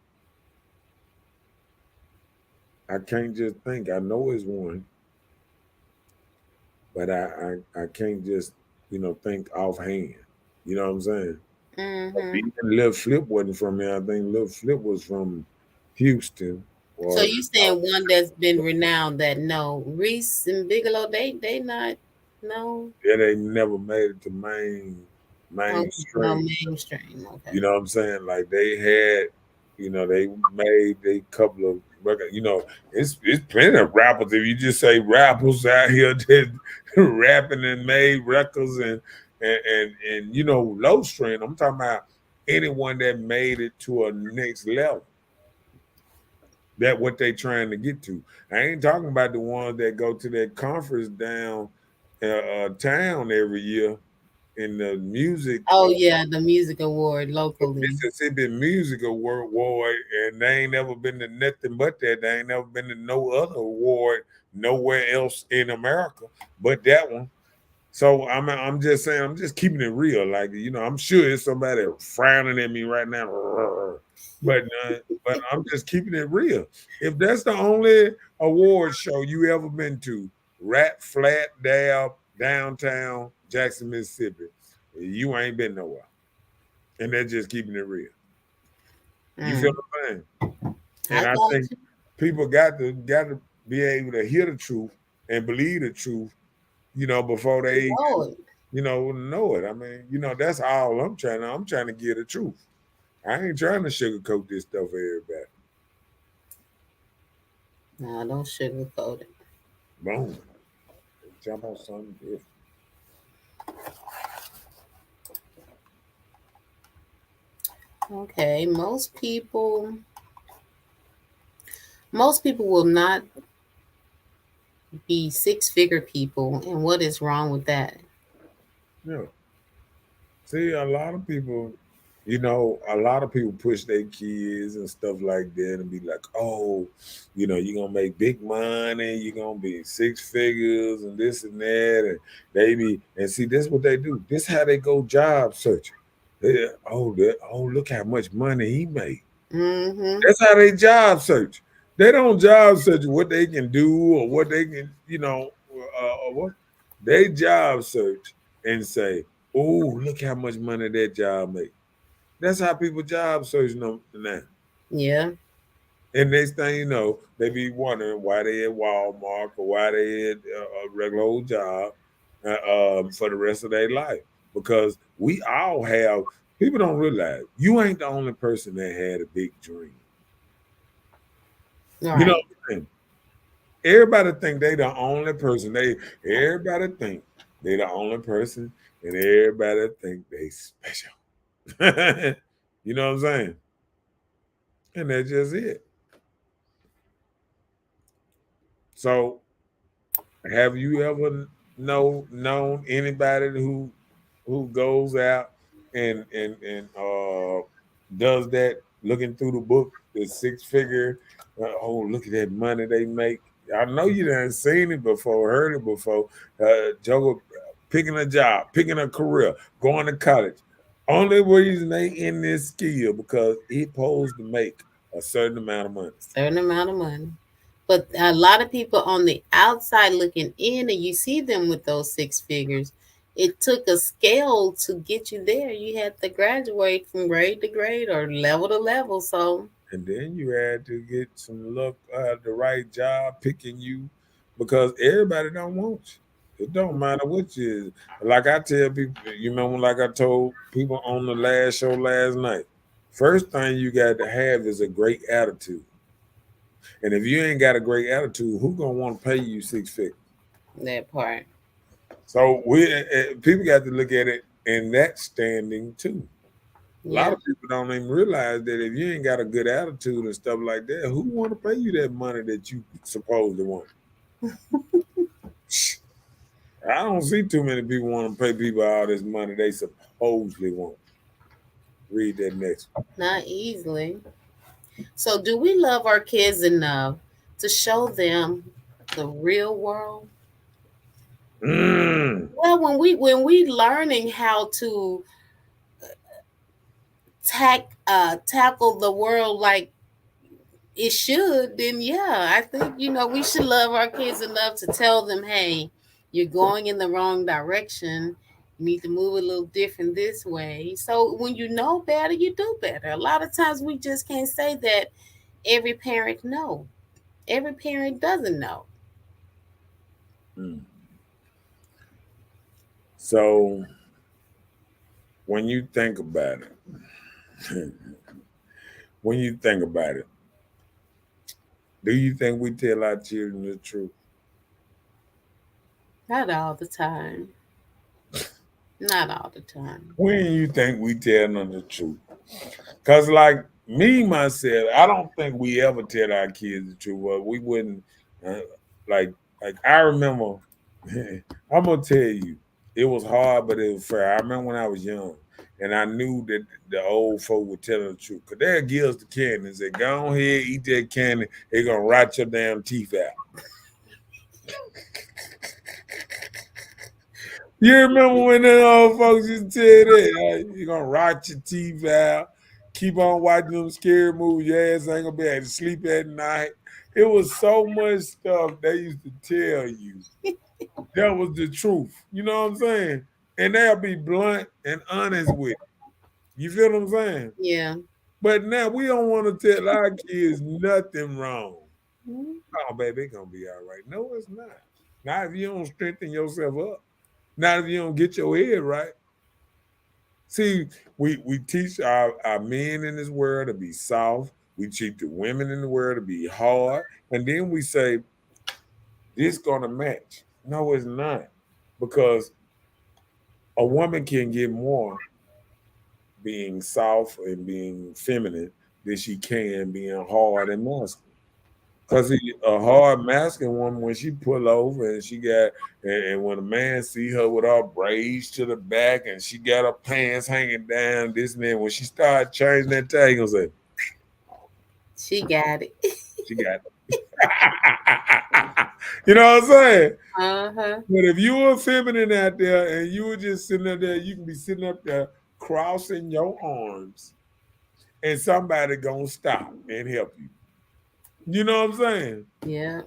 I can't just think. I know it's one, but I can't just think offhand. You know what I'm saying? Mm-hmm. Even Lil Flip wasn't from here. I think Lil Flip was from Houston. So you saying one that's been renowned that no, Reese and Bigelow, they not no. Yeah, they never made it to Okay, mainstream. no mainstream. Okay. You know what I'm saying? Like they had, they made a couple of records. It's plenty of rappers. If you just say rappers out here that rapping and made records and low string, I'm talking about anyone that made it to a next level. That what they trying to get to. I ain't talking about the ones that go to that conference down town every year in the music. Oh yeah, the music award locally. Mississippi Music Award, and they ain't never been to nothing but that. They ain't never been to no other award nowhere else in America but that one. So I'm just saying, I'm just keeping it real. Like, I'm sure there's somebody frowning at me right now. But I'm just keeping it real. If that's the only award show you ever been to, Rat Flat Dab, downtown Jackson, Mississippi, you ain't been nowhere. And they're just keeping it real. You feel what I'm saying? And I think people got to be able to hear the truth and believe the truth, before they know it. I mean, that's all I'm trying to get the truth. I ain't trying to sugarcoat this stuff for everybody. No, don't sugarcoat it. Boom. Jump on something different. Okay, most people will not be six-figure people, and what is wrong with that? Yeah. See, a lot of people You know, a lot of people push their kids and stuff like that and be like, oh, you know, you're gonna make big money, you're gonna be six figures and this and that, and they be and see this what they do. This how they go job searching. Oh, look how much money he made. Mm-hmm. That's how they job search. They don't job search what they can do or what they can, or what they job search and say, oh, look how much money that job make. That's how people job searching them now. Yeah. And next thing you know, they be wondering why they at Walmart or why they at a regular old job for the rest of their life. Because we all have, people don't realize you ain't the only person that had a big dream. All You know right. what I'm saying? Everybody think they the only person. Everybody think they the only person, and everybody think they special. You know what I'm saying? And that's just it. So, have you ever known anybody who goes out and does that? Looking through the book, the six figure. Oh, look at that money they make. I know you done seen it before, heard it before. Joker picking a job, picking a career, going to college. Only reason they in this skill because he supposed to make a certain amount of money. Certain amount of money. But a lot of people on the outside looking in, and you see them with those six figures. It took a scale to get you there. You had to graduate from grade to grade or level to level. So, And then you had to get some luck, the right job picking you, because everybody don't want you. It don't matter what you is. Like I tell people, you remember, like I told people on the last show last night. First thing you got to have is a great attitude. And if you ain't got a great attitude, who gonna want to pay you six figures? that part. So people got to look at it in that standing too. A lot Yeah. of people don't even realize that if you ain't got a good attitude and stuff like that, who want to pay you that money that you supposed to want? I don't see too many people want to pay people all this money they supposedly want. Read that next Not easily. So, do we love our kids enough to show them the real world? one. Well, when we learning how to tackle the world like it should, then yeah, I think we should love our kids enough to tell them, hey, you're going in the wrong direction. You need to move a little different this way. So when you know better, you do better. A lot of times we just can't say that every parent know. Every parent doesn't know. Mm. So when you think about it, when you think about it, do you think we tell our children the truth? Not all the time. Not all the time. When you think we tell them the truth? Because, like me, myself, I don't think we ever tell our kids the truth. Well, we wouldn't, uh, like, I remember, I'm going to tell you, it was hard, but it was fair. I remember when I was young, and I knew that the old folk were telling the truth. Because they'll give us the candy and say, go on here, eat that candy. They're going to rot your damn teeth out. You remember when the old folks used to tell that? You're going to rot your teeth out. Keep on watching them scary movies. Your ass ain't going to be able to sleep at night. It was so much stuff they used to tell you. That was the truth. You know what I'm saying? And they'll be blunt and honest with it. You feel what I'm saying? Yeah. But now we don't want to tell our kids nothing wrong. Mhm. Oh, baby, it's going to be all right. No, it's not. Not if you don't strengthen yourself up. Not if you don't get your head right. See, we teach our men in this world to be soft. We teach the women in the world to be hard. And then we say, this gonna match. No, it's not. Because a woman can get more being soft and being feminine than she can being hard and masculine. Cause a hard masculine woman, when she pull over and and when a man see her with all braids to the back and she got her pants hanging down, this and that, when she start changing that tag, he gonna say, She got it. she got it. You know what I'm saying? Uh-huh. But if you were feminine out there and you were just sitting up there, you can be sitting up there crossing your arms and somebody gonna stop and help you. You know what I'm saying? Yeah.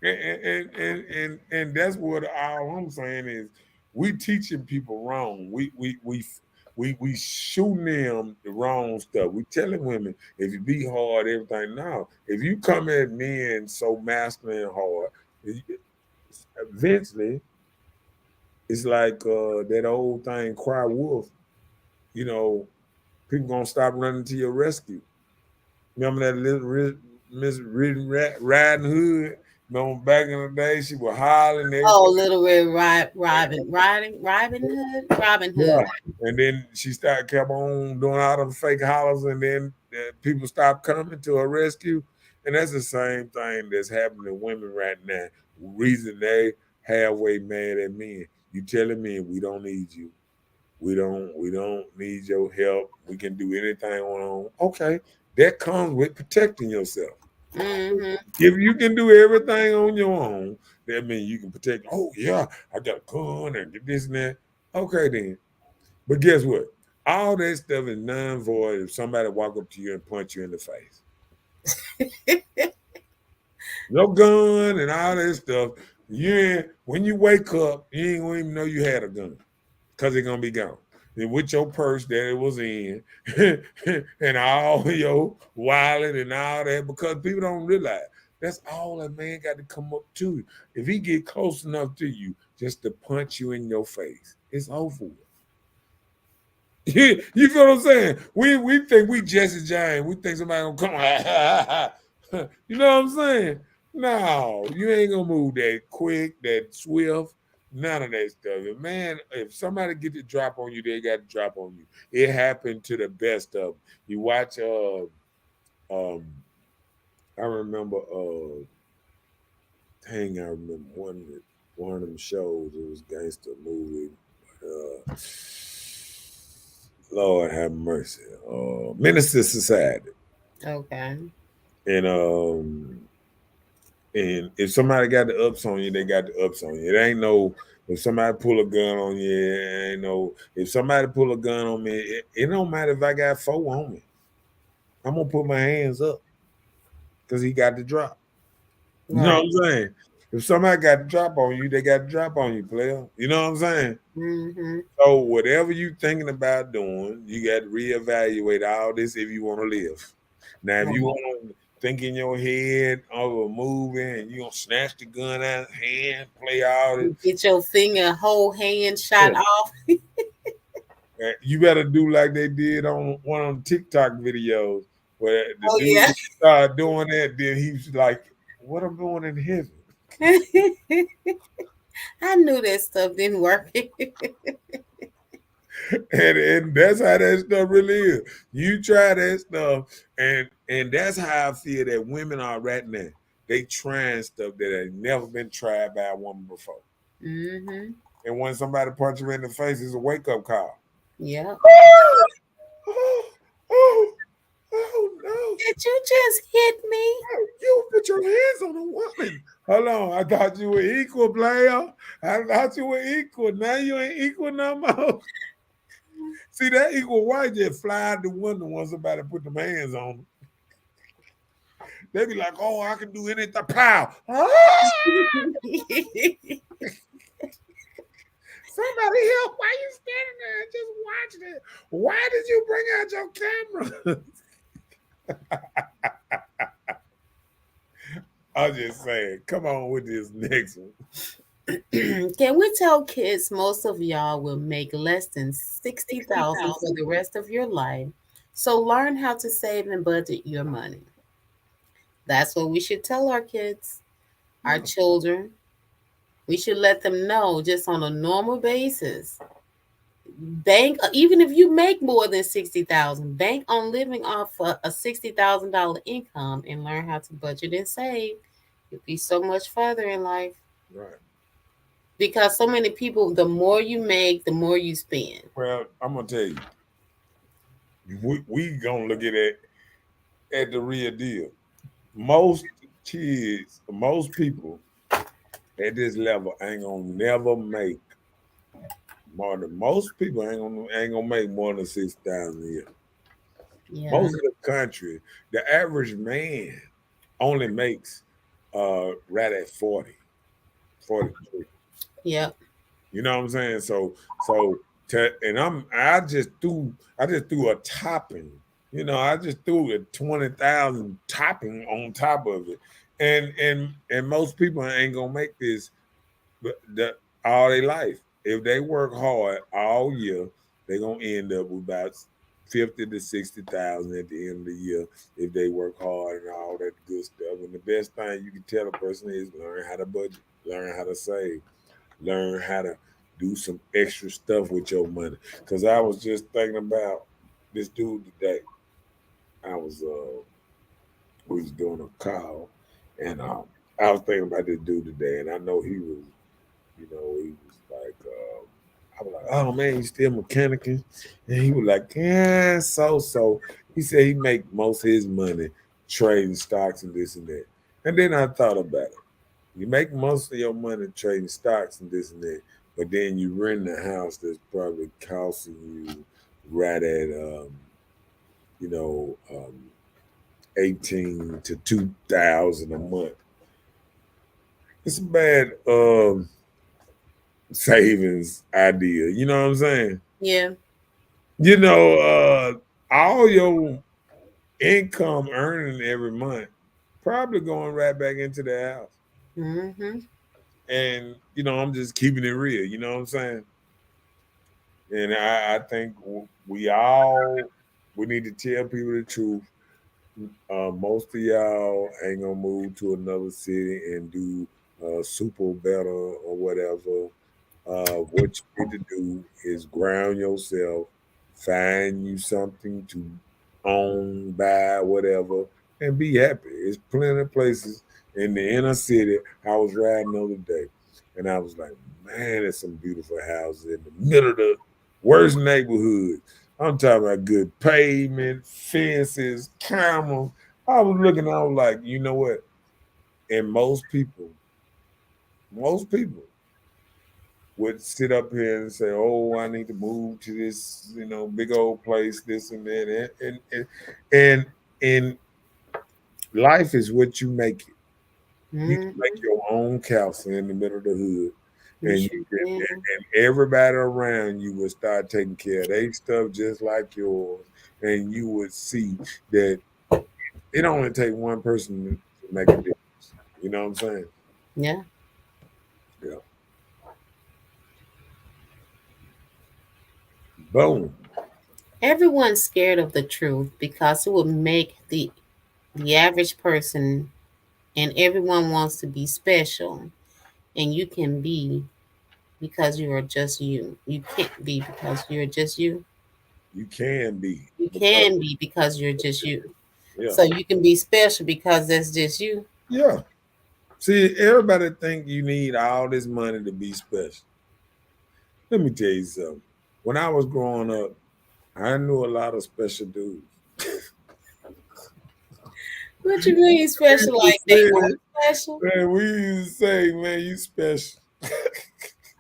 And that's what all I'm saying is we teaching people wrong. We shooting them the wrong stuff. We telling women if you be hard, everything. Now, if you come at men so masculine and hard, eventually it's like that old thing, cry wolf. You know, people gonna stop running to your rescue. Remember that little Miss Riding Hood? Remember back in the day, she was hollering. Oh, Little Red Robin Hood. Yeah. And then she kept on doing all them fake hollers, and then people stopped coming to her rescue. And that's the same thing that's happening to women right now. Reason they halfway mad at men. You telling me we don't need you. We don't need your help. We can do anything on our own. Okay. That comes with protecting yourself. Mm-hmm. If you can do everything on your own, that means you can protect. Oh yeah, I got a gun and get this and that. Okay then. But guess what? All that stuff is non-void if somebody walk up to you and punch you in the face. No gun and all that stuff. When you wake up, you ain't gonna even know you had a gun because it's gonna be gone. And with your purse that it was in, and all your wallet and all that, because people don't realize that's all that man got to come up to you. If he get close enough to you just to punch you in your face, it's over. You feel what I'm saying? We think we Jesse James. We think somebody gonna come. You know what I'm saying? No, you ain't gonna move that quick, that swift. None of that stuff. Man, if somebody get the drop on you, they got to drop on you. It happened to the best of them. You watch I remember I remember one of them shows. It was a gangster movie. Lord have mercy. Minister Society. Okay. And if somebody got the ups on you, they got the ups on you. It ain't no if somebody pull a gun on you, it ain't no if somebody pull a gun on me, it don't matter if I got 4 on me. I'm gonna put my hands up because he got the drop. You know what I'm saying? If somebody got the drop on you, they got the drop on you, player. You know what I'm saying? Mm-hmm. So whatever you thinking about doing, you got to reevaluate all this if you want to live. Now, if you want to think in your head of a movie and you gonna snatch the gun out of hand, play all this, Get your finger, whole hand shot off. you better do like they did on one of the TikTok videos where the dude started doing that. Then he was like, "What I'm doing in heaven." I knew that stuff didn't work. and that's how that stuff really is. You try that stuff, and that's how I feel that women are right now. They trying stuff that have never been tried by a woman before. Mm-hmm. And when somebody punch you in the face, it's a wake up call. Yeah. Oh no! Did you just hit me? You put your hands on a woman. Hold on, I thought you were equal, player. I thought you were equal. Now you ain't equal no more. See, that equal white just fly out the window when somebody put them hands on them. They be like, "Oh, I can do anything." Pow! Somebody help! Why you standing there just watching it? Why did you bring out your camera? I'm just saying, come on with this next one. Can we tell kids most of y'all will make less than $60,000 for the rest of your life? So learn how to save and budget your money. That's what we should tell our kids, our children. We should let them know just on a normal basis bank, even if you make more than 60,000, bank on living off a $60,000 income and learn how to budget and save. You'll be so much further in life. Right. Because so many people, the more you make, the more you spend. Well, I'm gonna tell you, we gonna look at it at the real deal. Most kids, most people at this level ain't gonna never make more than most people ain't gonna make more than 6,000 a year. Yeah. Most of the country, the average man only makes right at 40, 43. Yep. You know what I'm saying? And I just threw a topping. You know, I just threw a 20,000 topping on top of it. And most people ain't gonna make this all their life. If they work hard all year, they're gonna end up with about 50 to 60,000 at the end of the year if they work hard and all that good stuff. And the best thing you can tell a person is learn how to budget, learn how to save, learn how to do some extra stuff with your money. Because I was just thinking about this dude today. I was we was doing a call, and I was thinking about this dude today, and I know he was, he was like, I was like, oh man, he's still mechanicking, and he was like, yeah, so. He said he make most of his money trading stocks and this and that. And then I thought about it. You make most of your money trading stocks and this and that, but then you rent a house that's probably costing you right at, 18 to 2,000 a month. It's a bad savings idea. You know what I'm saying? Yeah. You know, all your income earning every month probably going right back into the house. Mm-hmm. And I'm just keeping it real. You know what I'm saying? And I think we need to tell people the truth. Most of y'all ain't gonna move to another city and do super better or whatever. What you need to do is ground yourself, find you something to own, buy, whatever, and be happy. There's plenty of places in the inner city. I was riding the other day, and I was like, man, there's some beautiful houses in the middle of the worst neighborhood. I'm talking about good pavement, fences, cameras. I was looking, I was like, you know what? And most people would sit up here and say, "Oh, I need to move to this, big old place, this and that." And life is what you make it. You can make your own castle in the middle of the hood, and everybody around you will start taking care of their stuff just like yours, and you would see that it only takes one person to make a difference. You know what I'm saying? Yeah. Yeah. Boom. Everyone's scared of the truth because it will make the average person, and everyone wants to be special, and you can be because you are just you. You can't be because you're just you. You can be. You can be because you're just you. Yeah. So you can be special because that's just you. Yeah. See, everybody think you need all this money to be special. Let me tell you something. When I was growing up, I knew a lot of special dudes. What you mean special? Like they weren't special? Man, we used to say, man, you special.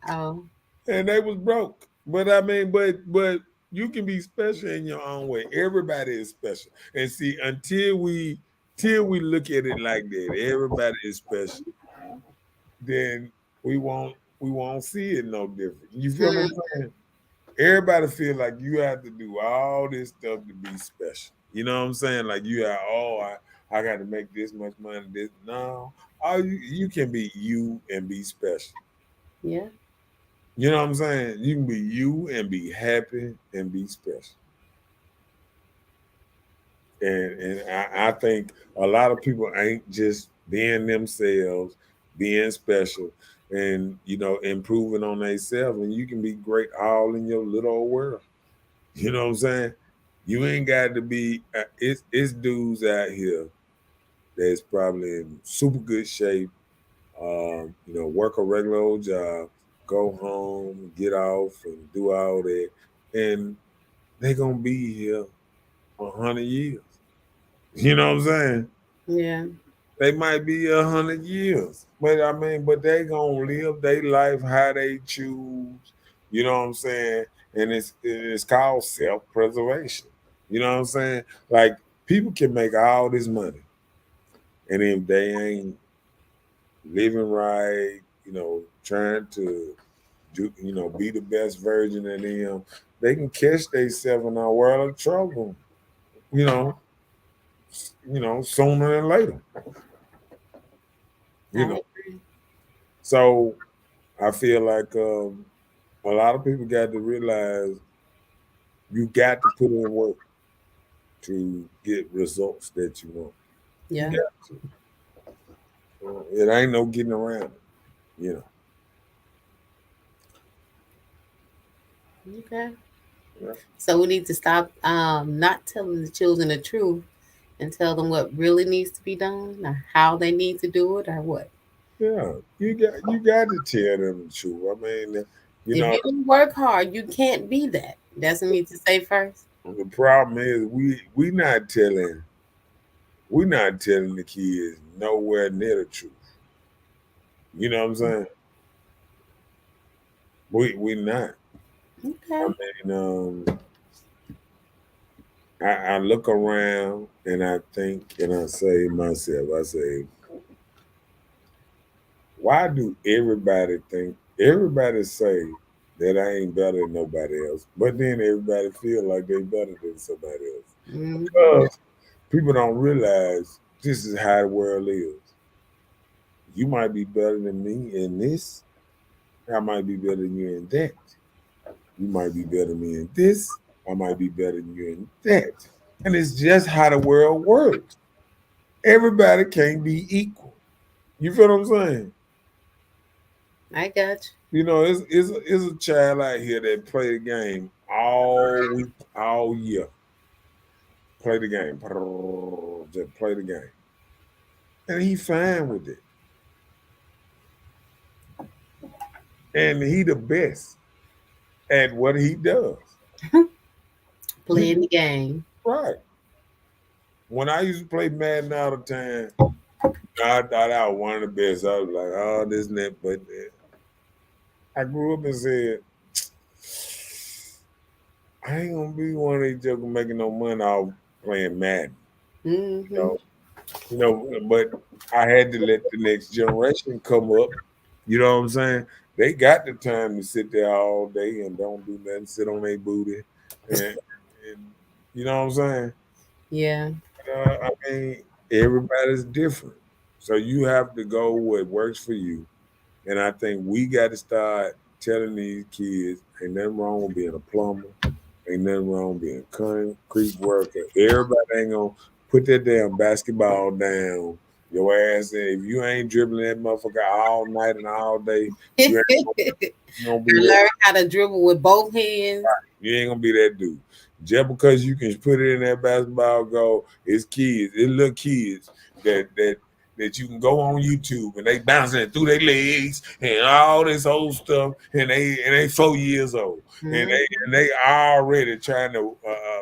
Oh. And they was broke. But I mean, but you can be special in your own way. Everybody is special. And see, until we look at it like that, everybody is special, then we won't see it no different. You feel what I'm saying? Everybody feel like you have to do all this stuff to be special. You know what I'm saying? Like you have, I got to make this much money. This no, you can be you and be special. Yeah. You know what I'm saying? You can be you and be happy and be special. And I think a lot of people ain't just being themselves, being special. and improving on themselves, and you can be great all in your little old world. You know what I'm saying? You ain't got to be. It's dudes out here that's probably in super good shape. Work a regular old job, go home, get off, and do all that, and they gonna be here 100 years. You know what I'm saying? Yeah. They might be 100 years, but they gonna live their life how they choose. You know what I'm saying? And it's called self preservation. You know what I'm saying? Like people can make all this money, and if they ain't living right, trying to do, be the best version of them, they can catch themselves in a world of trouble. You know, sooner than later. You I know, agree. so I feel like a lot of people got to realize you got to put in work to get results that you want. You Yeah. got to. It ain't no getting around it. You know. Okay. Yeah. So we need to stop not telling the children the truth and tell them what really needs to be done or how they need to do it or what. Yeah, you got to tell them the truth. I mean, you If know, you don't work hard, you can't be that. That's what need to say first. the problem is we not telling the kids nowhere near the truth. You know what I'm saying? We not. I Okay. mean, I look around and I think and I say to myself, I say, why do everybody say that I ain't better than nobody else, but then everybody feel like they better than somebody else? Hmm. Because people don't realize this is how the world is. You might be better than me in this. I might be better than you in that. You might be better than me in this. I might be better than you in that. And it's just how the world works. Everybody can't be equal. You feel what I'm saying? I got It's a child out here that play the game all week, all year. Play the game. Just play the game. And he fine with it. And he the best at what he does. you. He Playing the game. right. When I used to play Madden all the time, I thought I was one of the best. I was like, oh, this and that. But I grew up and said, I ain't gonna be one of these jokers making no money off playing Madden. You Hmm. know, but I had to let the next generation come up. You know what I'm saying? They got the time to sit there all day and don't do nothing, sit on their booty, and you know what I'm saying? Yeah. I mean, everybody's different, so you have to go what works for you. And I think we got to start telling these kids, ain't nothing wrong with being a plumber, ain't nothing wrong with being a concrete worker. Everybody ain't gonna put that damn basketball down your ass. And if you ain't dribbling that motherfucker all night and all day, you ain't gonna be that. Learn how to dribble with both hands. You ain't gonna be that dude. Just because you can put it in that basketball goal, it's kids, it's little kids that you can go on YouTube and they bouncing it through their legs and all this old stuff, and they 4 years old, and Mhm. they already trying to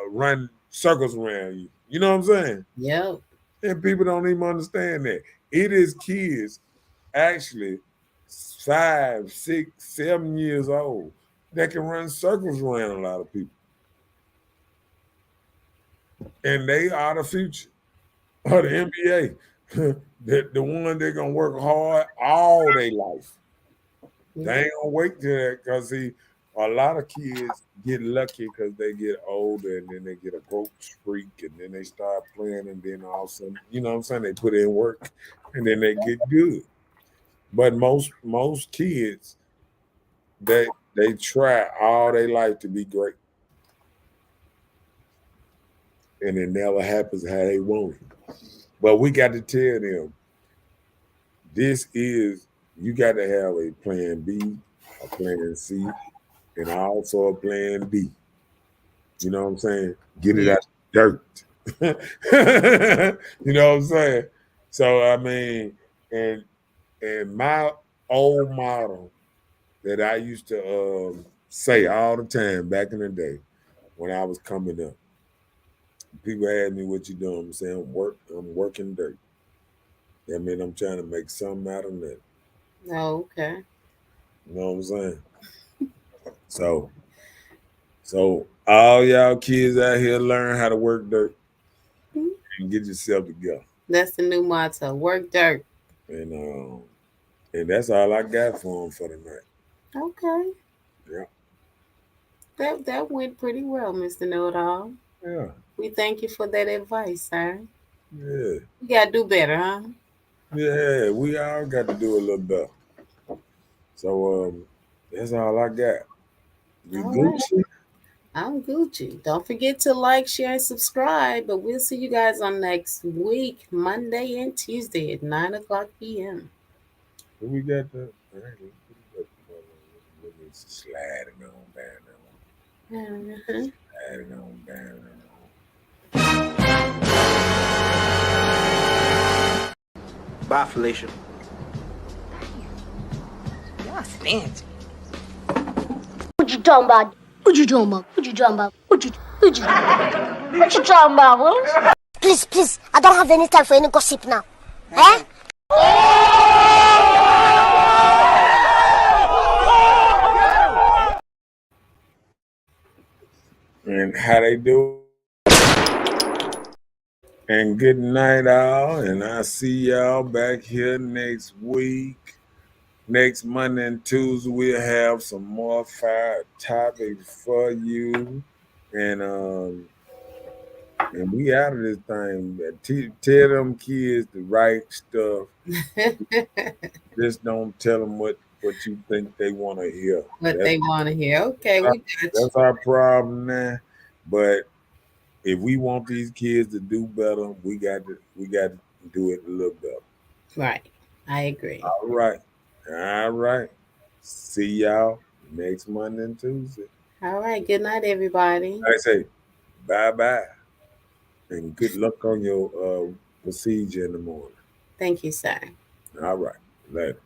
run circles around you. You know what I'm saying? Yep. And people don't even understand that it is kids actually 5, 6, 7 years old that can run circles around a lot of people. And they are the future of the NBA. the one they're gonna work hard all their life. They ain't gonna wait till that because see, a lot of kids get lucky because they get older and then they get a growth streak and then they start playing and then all of a sudden, you know what I'm saying, they put in work and then they get good. But most kids they try all their life to be great. And it never happens how they want it. But we got to tell them this is you got to have a plan B, a plan C, and also a plan D. You know what I'm saying? Get it Yeah. out of dirt. You know what I'm saying? So I mean, and my old model that I used to say all the time back in the day when I was coming up. People ask me what you doing. I'm saying I'm working dirt. That means I'm trying to make something out of nothing. Oh, okay. You know what I'm saying? So all y'all kids out here learn how to work dirt and get yourself together. That's the new motto. Work dirt. And that's all I got for them for tonight. Okay. Yeah. That went pretty well, Mr. Know-It-All. Yeah. We thank you for that advice, sir. Yeah. You gotta do better, huh? Yeah. We all got to do a little better. So that's all I got. We All right. Gucci. I'm Gucci. Don't forget to like, share, and subscribe. But we'll see you guys on next week, Monday and Tuesday at 9 o'clock p.m. We got the sliding on down. Sliding on down. Bye, Felicia. Y'all fancy. What you talking about? What you talking about? What you talking about? What you talking about, Willis? Please, I don't have any time for any gossip now. Eh? And how they do. And good night, all. And I'll see y'all back here next week. Next Monday and Tuesday, we'll have some more fire topics for you. And we out of this thing. Tell them kids the right stuff. Just don't tell them what you think they want to hear. What they want to hear. Okay, we got you. That's our problem now. But if we want these kids to do better, we got to do it a little better. Right. I agree. All right. See y'all next Monday and Tuesday. All right. Good night, everybody. I say bye-bye. And good luck on your procedure in the morning. Thank you, sir. All right. Later.